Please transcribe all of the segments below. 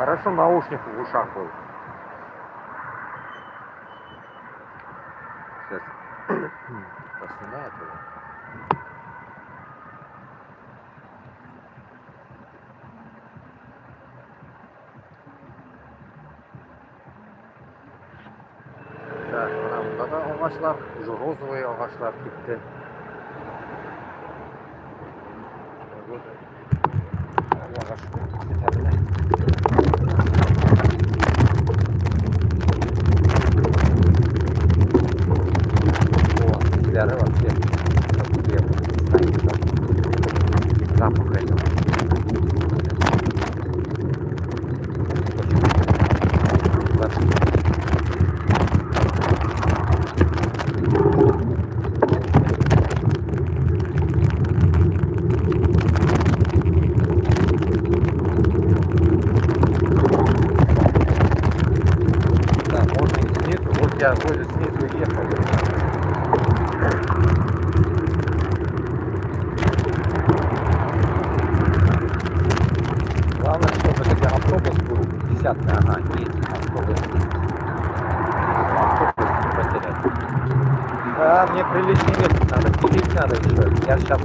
Хорошо наушник в ушах был. Сейчас поснимает его. Так, мына ағашлар, уже розовый ағашлар кетті. Вот ағаш кетеді. О, вообще запах этого. Да, можно и снизу. Вот я вроде снизу ехал. Главное, чтобы это автобус был 10-й, ага, есть автобус. Автобус не потерять. Да, мне приличный месяц надо, пилить надо еще. Я сейчас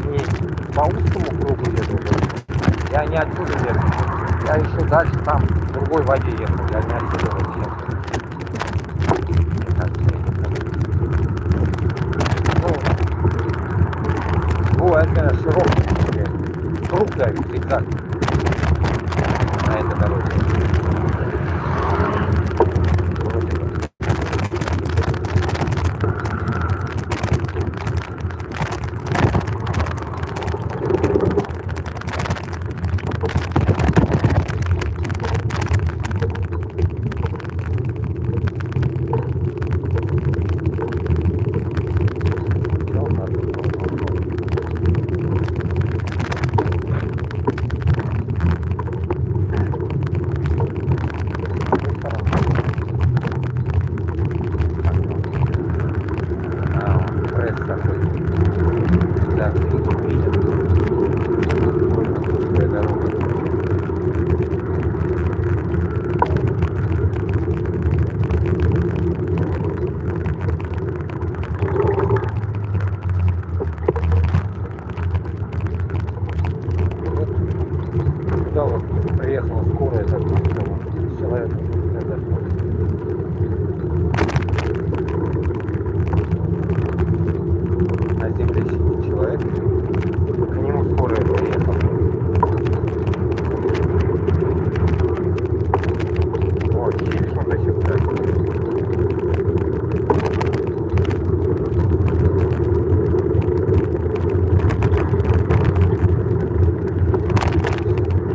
не по узкому кругу еду, я не отсюда еду. Я еще дальше там в другой воде ехал, я не отсюда вообще. Ну, это широкий круг, да, зигзаг на этой дороге. Приехала скорая, так человек на земле сидит человек, к нему скорая приехала. Вот, видишь, он до сих пор.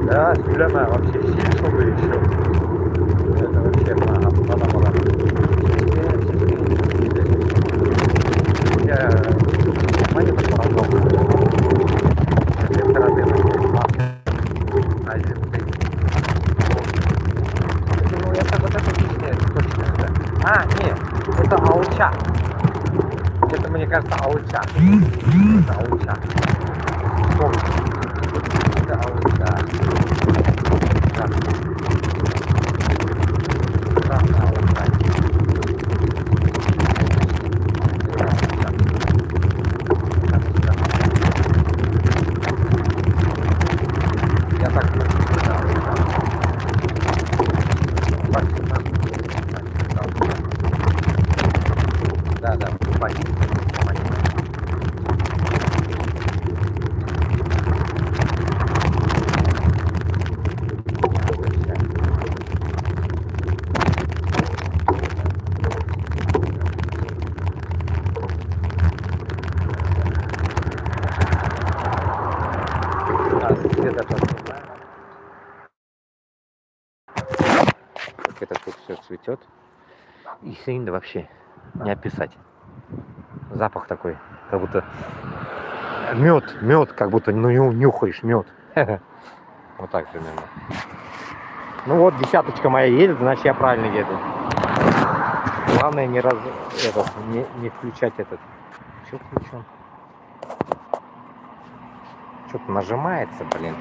Да, зеленая вообще сильно бы еще. Это вообще мало. Я монету поражал. Это корабельный на земле. Ну, это вот это лишнее, точно. Да. А, нет, это ауча. Это, мне кажется, ауча. Это ауча. Это ауча. Я так да, понятно. Как это тут все цветет. И синь вообще не описать. Запах такой, как будто мед, как будто нюхаешь мед. Вот так примерно. Ну вот, десяточка моя едет, значит я правильно еду. Главное не включать этот. Что включен? Что-то нажимается, блин.